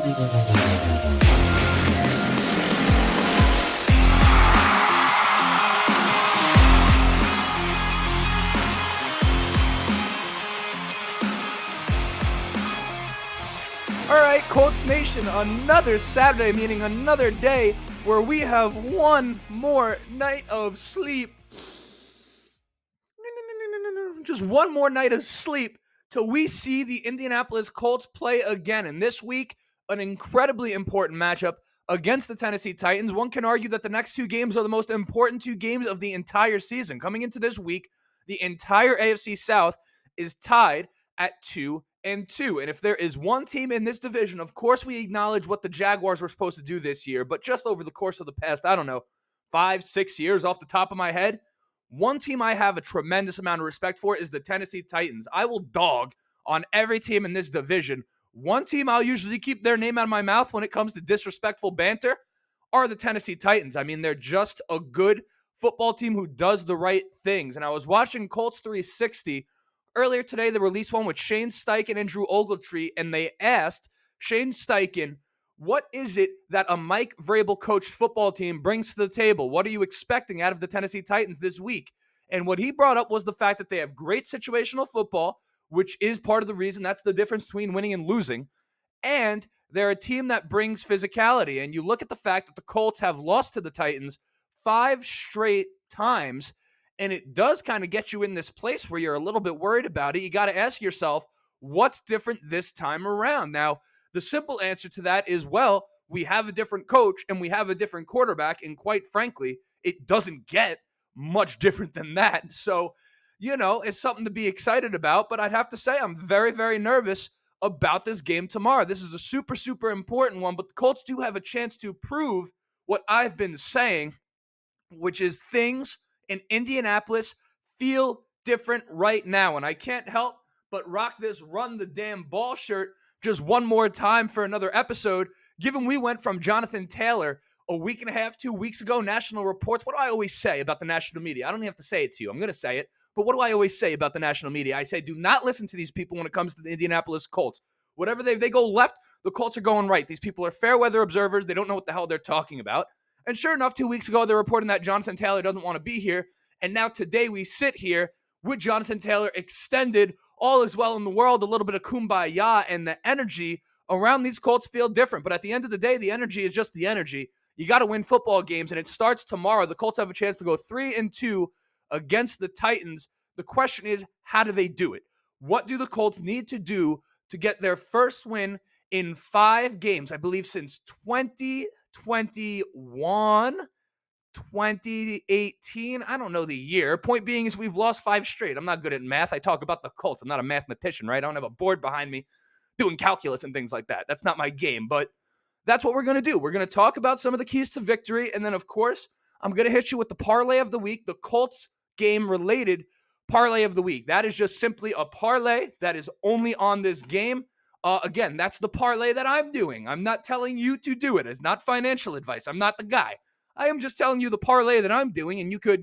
All right, Colts Nation, another Saturday, meaning another day where we have one more night of sleep. Just one more night of sleep till we see the Indianapolis Colts play again. And this week, an incredibly important matchup against the Tennessee Titans. One can argue that the next two games are the most important two games of the entire season. Coming into this week, the entire AFC South is tied at 2-2. And if there is one team in this division, of course we acknowledge what the Jaguars were supposed to do this year, but just over the course of the past, 5-6 years off the top of my head, one team I have a tremendous amount of respect for is the Tennessee Titans. I will dog on every team in this division. One team I'll usually keep their name out of my mouth when it comes to disrespectful banter are the Tennessee Titans. I mean, they're just a good football team who does the right things. And I was watching Colts 360 earlier today. They released one with Shane Steichen and Drew Ogletree, and they asked Shane Steichen, what is it that a Mike Vrabel coached football team brings to the table? What are you expecting out of the Tennessee Titans this week? And what he brought up was the fact that they have great situational football, which is part of the reason. That's the difference between winning and losing. And they're a team that brings physicality. And you look at the fact that the Colts have lost to the Titans 5 straight times, and it does kind of get you in this place where you're a little bit worried about it. You got to ask yourself, what's different this time around? Now, the simple answer to that is, well, we have a different coach and we have a different quarterback, and quite frankly, it doesn't get much different than that. So, it's something to be excited about, but I'd have to say I'm very, very nervous about this game tomorrow. This is a super, super important one, but the Colts do have a chance to prove what I've been saying, which is things in Indianapolis feel different right now. And I can't help but rock this Run the Damn Ball shirt just one more time for another episode, given we went from Jonathan Taylor a week and a half, 2 weeks ago, national reports. What do I always say about the national media? I don't even have to say it to you. I'm going to say it. But what do I always say about the national media? I say, do not listen to these people when it comes to the Indianapolis Colts. Whatever they go left, the Colts are going right. These people are fair weather observers. They don't know what the hell they're talking about. And sure enough, 2 weeks ago, they're reporting that Jonathan Taylor doesn't want to be here. And now today we sit here with Jonathan Taylor extended. All is well in the world, a little bit of kumbaya, and the energy around these Colts feel different. But at the end of the day, the energy is just the energy. You got to win football games, and it starts tomorrow. The Colts have a chance to go 3-2 against the Titans. The question is, how do they do it? What do the Colts need to do to get their first win in 5 games? I believe since 2021, 2018. I don't know the year. Point being is we've lost 5 straight. I'm not good at math. I talk about the Colts. I'm not a mathematician, right? I don't have a board behind me doing calculus and things like that. That's not my game, but that's what we're going to do. We're going to talk about some of the keys to victory, and then, of course, I'm going to hit you with the parlay of the week, the Colts game-related parlay of the week. That is just simply a parlay that is only on this game. Again, that's the parlay that I'm doing. I'm not telling you to do it. It's not financial advice. I'm not the guy. I am just telling you the parlay that I'm doing, and you could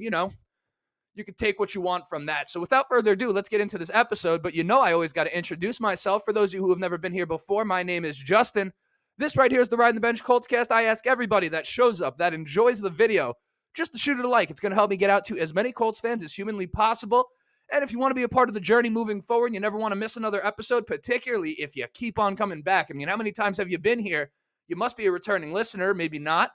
take what you want from that. So without further ado, let's get into this episode. But I always got to introduce myself. For those of you who have never been here before, my name is Justin. This right here is the Ride the Bench Colts cast. I ask everybody that shows up, that enjoys the video, just to shoot it a like. It's going to help me get out to as many Colts fans as humanly possible. And if you want to be a part of the journey moving forward, and you never want to miss another episode, particularly if you keep on coming back. I mean, how many times have you been here? You must be a returning listener, maybe not.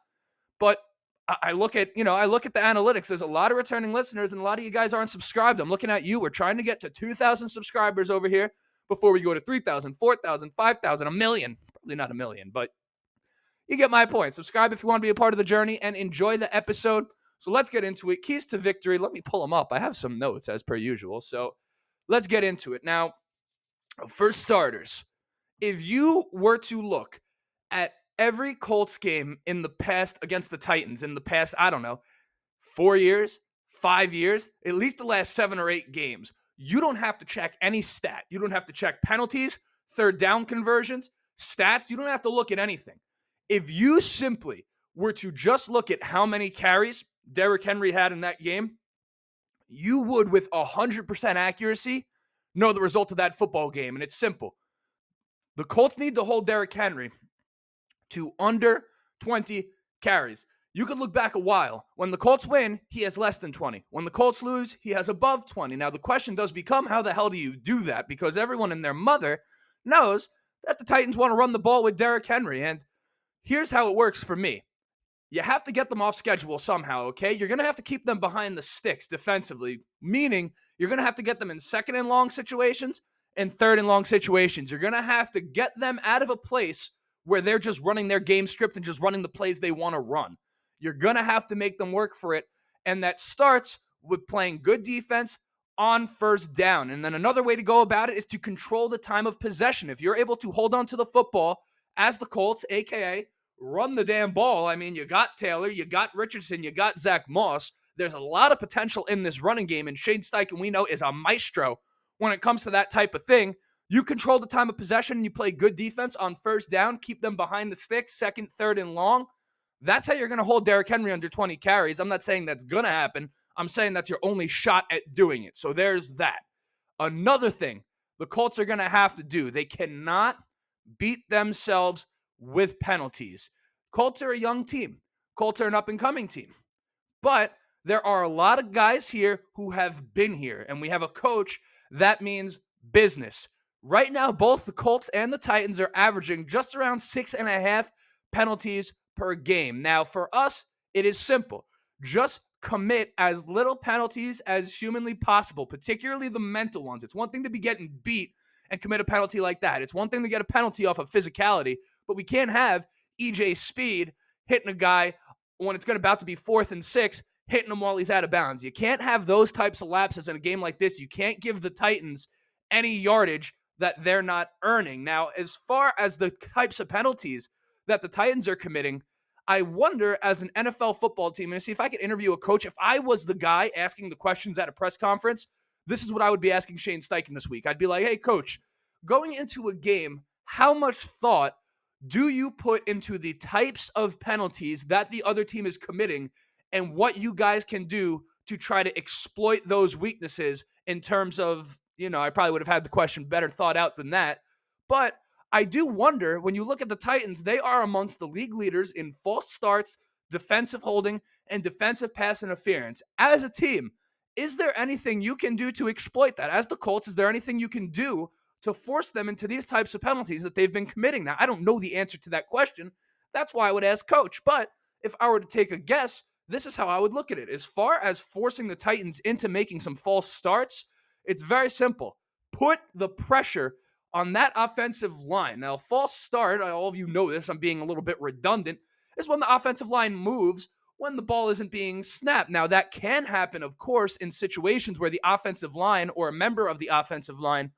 But I look at the analytics. There's a lot of returning listeners, and a lot of you guys aren't subscribed. I'm looking at you. We're trying to get to 2,000 subscribers over here before we go to 3,000, 4,000, 5,000, a million. Probably not a million, but you get my point. Subscribe if you want to be a part of the journey and enjoy the episode. So let's get into it. Keys to victory. Let me pull them up. I have some notes as per usual. So let's get into it. Now, for starters, if you were to look at every Colts game in the past against the Titans in the past, 4 years, 5 years, at least the last 7 or 8 games, you don't have to check any stat. You don't have to check penalties, third down conversions, stats. You don't have to look at anything. If you simply were to just look at how many carries Derrick Henry had in that game, you would, with 100% accuracy, know the result of that football game. And it's simple. The Colts need to hold Derrick Henry to under 20 carries. You could look back a while. When the Colts win, he has less than 20. When the Colts lose, he has above 20. Now, the question does become, how the hell do you do that? Because everyone and their mother knows that the Titans want to run the ball with Derrick Henry. And here's how it works for me. You have to get them off schedule somehow, okay? You're going to have to keep them behind the sticks defensively, meaning you're going to have to get them in second and long situations and third and long situations. You're going to have to get them out of a place where they're just running their game script and just running the plays they want to run. You're going to have to make them work for it, and that starts with playing good defense on first down. And then another way to go about it is to control the time of possession. If you're able to hold on to the football as the Colts, a.k.a. run the damn ball. I mean, you got Taylor, you got Richardson, you got Zach Moss. There's a lot of potential in this running game, and Shane Steichen, we know, is a maestro when it comes to that type of thing. You control the time of possession and you play good defense on first down, keep them behind the sticks, second, third, and long. That's how you're going to hold Derrick Henry under 20 carries. I'm not saying that's going to happen. I'm saying that's your only shot at doing it. So there's that. Another thing the Colts are going to have to do, they cannot beat themselves with penalties. Colts are a young team. Colts are an up-and-coming team. But there are a lot of guys here who have been here, and we have a coach that means business. Right now, both the Colts and the Titans are averaging just around 6.5 penalties per game. Now, for us, it is simple. Just commit as little penalties as humanly possible, particularly the mental ones. It's one thing to be getting beat and commit a penalty like that. It's one thing to get a penalty off of physicality, but we can't have EJ Speed hitting a guy when it's about to be 4th and 6, hitting him while he's out of bounds. You can't have those types of lapses in a game like this. You can't give the Titans any yardage that they're not earning. Now, as far as the types of penalties that the Titans are committing, I wonder, as an NFL football team, and see if I could interview a coach, if I was the guy asking the questions at a press conference, this is what I would be asking Shane Steichen this week. I'd be like, hey, coach, going into a game, how much thought do you put into the types of penalties that the other team is committing and what you guys can do to try to exploit those weaknesses in terms of, I probably would have had the question better thought out than that. But I do wonder, when you look at the Titans, they are amongst the league leaders in false starts, defensive holding, and defensive pass interference. As a team, is there anything you can do to exploit that? As the Colts, is there anything you can do to force them into these types of penalties that they've been committing? Now, I don't know the answer to that question. That's why I would ask coach. But if I were to take a guess, this is how I would look at it. As far as forcing the Titans into making some false starts, it's very simple. Put the pressure on that offensive line. Now, false start, all of you know this, I'm being a little bit redundant, is when the offensive line moves when the ball isn't being snapped. Now, that can happen, of course, in situations where the offensive line or a member of the offensive line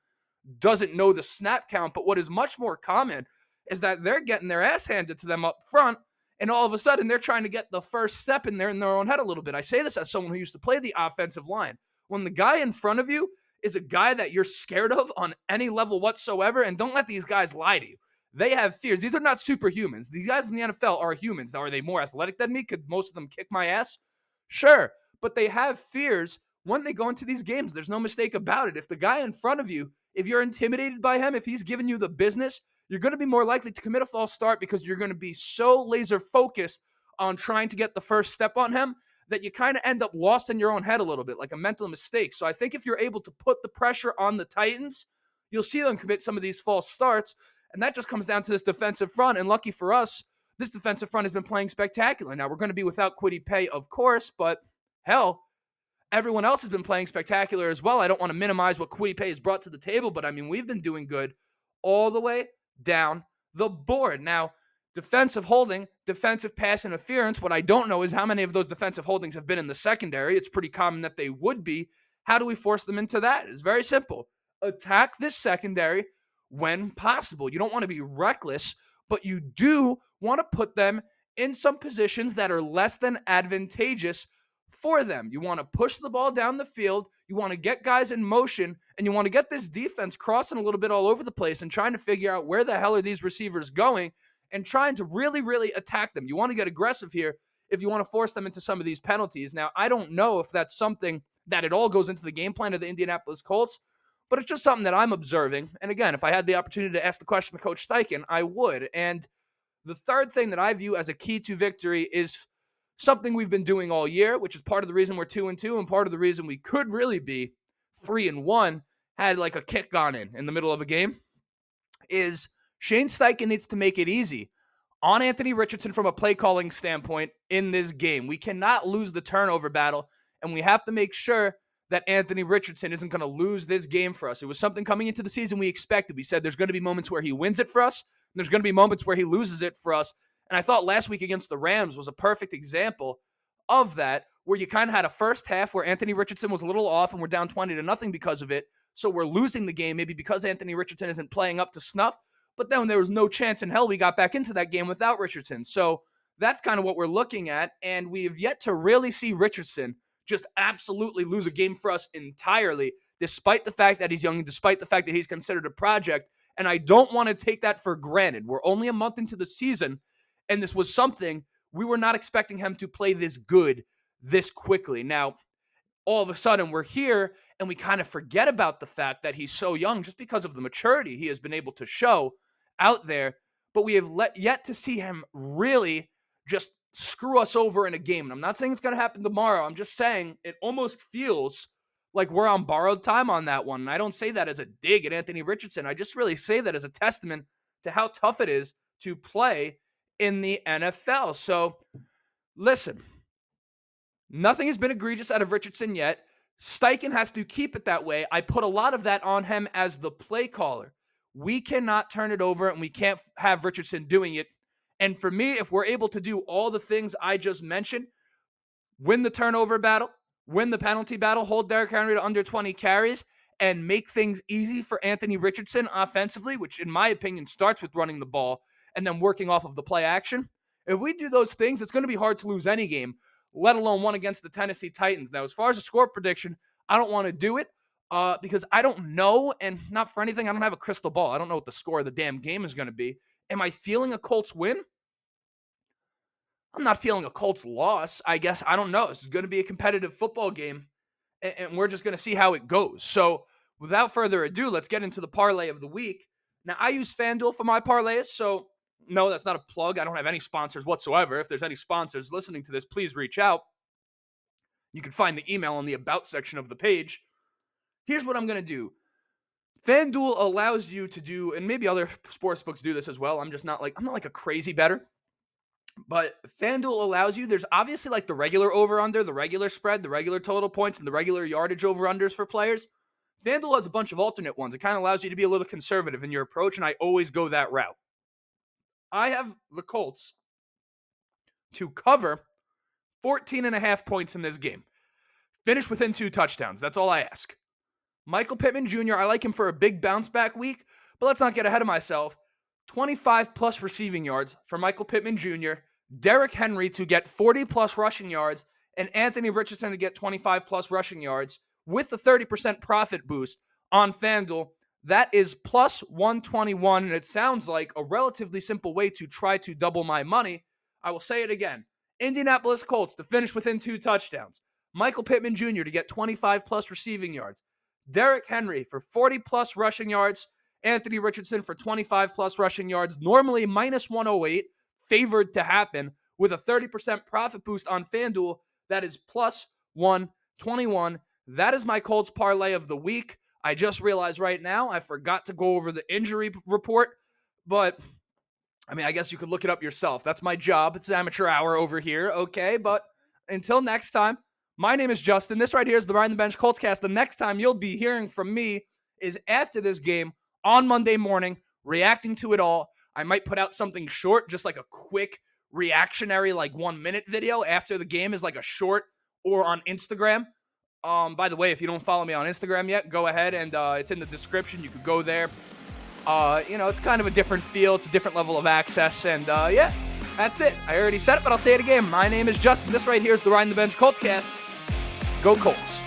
doesn't know the snap count. But what is much more common is that they're getting their ass handed to them up front, and all of a sudden they're trying to get the first step in their own head a little bit. I say this as someone who used to play the offensive line. When the guy in front of you is a guy that you're scared of on any level whatsoever, and don't let these guys lie to you. They have fears. These are not superhumans. These guys in the NFL are humans. Now, are they more athletic than me? Could most of them kick my ass? Sure, but they have fears when they go into these games. There's no mistake about it. If the guy in front of you, if you're intimidated by him, if he's giving you the business, you're going to be more likely to commit a false start because you're going to be so laser focused on trying to get the first step on him that you kind of end up lost in your own head a little bit, like a mental mistake. So I think if you're able to put the pressure on the Titans, you'll see them commit some of these false starts, and that just comes down to this defensive front. And lucky for us, this defensive front has been playing spectacular. Now, we're going to be without Kwity Paye, of course, but hell, everyone else has been playing spectacular as well. I don't want to minimize what Kwity Paye has brought to the table, but I mean, we've been doing good all the way down the board. Now, defensive holding, defensive pass interference. What I don't know is how many of those defensive holdings have been in the secondary. It's pretty common that they would be. How do we force them into that? It's very simple. Attack this secondary when possible. You don't want to be reckless, but you do want to put them in some positions that are less than advantageous for them. You want to push the ball down the field. You want to get guys in motion, and you want to get this defense crossing a little bit all over the place and trying to figure out where the hell are these receivers going and trying to really, really attack them. You want to get aggressive here if you want to force them into some of these penalties. Now, I don't know if that's something that it all goes into the game plan of the Indianapolis Colts, but it's just something that I'm observing. And again, if I had the opportunity to ask the question to Coach Steichen, I would. And The third thing that I view as a key to victory is something we've been doing all year, which is part of the reason we're 2-2 and part of the reason we could really be 3-1 had like a kick gone in the middle of a game, is Shane Steichen needs to make it easy on Anthony Richardson from a play calling standpoint in this game. We cannot lose the turnover battle, and we have to make sure that Anthony Richardson isn't going to lose this game for us. It was something coming into the season we expected. We said there's going to be moments where he wins it for us, and there's going to be moments where he loses it for us. And I thought last week against the Rams was a perfect example of that, where you kind of had a first half where Anthony Richardson was a little off and we're down 20-0 because of it. So we're losing the game maybe because Anthony Richardson isn't playing up to snuff. But then there was no chance in hell we got back into that game without Richardson. So that's kind of what we're looking at. And we have yet to really see Richardson just absolutely lose a game for us entirely, despite the fact that he's young and despite the fact that he's considered a project. And I don't want to take that for granted. We're only a month into the season, and this was something we were not expecting him to play this good this quickly. Now, all of a sudden we're here and we kind of forget about the fact that he's so young just because of the maturity he has been able to show out there. But we have yet to see him really just screw us over in a game. And I'm not saying it's going to happen tomorrow. I'm just saying it almost feels like we're on borrowed time on that one. And I don't say that as a dig at Anthony Richardson. I just really say that as a testament to how tough it is to play in the NFL. So listen, nothing has been egregious out of Richardson yet. Steichen has to keep it that way. I put a lot of that on him as the play caller. We cannot turn it over, and we can't have Richardson doing it. And for me, if we're able to do all the things I just mentioned, win the turnover battle, win the penalty battle, hold Derrick Henry to under 20 carries, and make things easy for Anthony Richardson offensively, which in my opinion starts with running the ball and then working off of the play action. If we do those things, it's going to be hard to lose any game, let alone one against the Tennessee Titans. Now, as far as a score prediction, I don't want to do it because I don't know, and not for anything, I don't have a crystal ball. I don't know what the score of the damn game is going to be. Am I feeling a Colts win? I'm not feeling a Colts loss, I guess. I don't know. This is going to be a competitive football game, and we're just going to see how it goes. So without further ado, let's get into the parlay of the week. Now, I use FanDuel for my parlays, so no, that's not a plug. I don't have any sponsors whatsoever. If there's any sponsors listening to this, please reach out. You can find the email in the About section of the page. Here's what I'm going to do. FanDuel allows you to do, and maybe other sports books do this as well. I'm not like a crazy bettor, but FanDuel allows you, there's obviously like the regular over-under, the regular spread, the regular total points, and the regular yardage over-unders for players. FanDuel has a bunch of alternate ones. It kind of allows you to be a little conservative in your approach, and I always go that route. I have the Colts to cover 14.5 points in this game. Finish within 2 touchdowns. That's all I ask. Michael Pittman Jr., I like him for a big bounce-back week, but let's not get ahead of myself. 25-plus receiving yards for Michael Pittman Jr., Derrick Henry to get 40-plus rushing yards, and Anthony Richardson to get 25-plus rushing yards with the 30% profit boost on FanDuel. That is plus 121, and it sounds like a relatively simple way to try to double my money. I will say it again. Indianapolis Colts to finish within 2 touchdowns. Michael Pittman Jr. to get 25-plus receiving yards. Derrick Henry for 40-plus rushing yards. Anthony Richardson for 25-plus rushing yards. Normally minus 108, favored to happen with a 30% profit boost on FanDuel. That is plus 121. That is my Colts parlay of the week. I just realized right now I forgot to go over the injury report, but I mean, I guess you could look it up yourself. That's my job. It's amateur hour over here, okay? But until next time, my name is Justin. This right here is the Behind the Bench Colts cast. The next time you'll be hearing from me is after this game on Monday morning, reacting to it all. I might put out something short, just like a quick reactionary, like 1-minute video after the game is like a short, or on Instagram. By the way, if you don't follow me on Instagram yet, go ahead and it's in the description. You could go there. It's kind of a different feel. It's a different level of access. And yeah, that's it. I already said it, but I'll say it again. My name is Justin. This right here is the Behind the Bench Colts cast. Go Colts.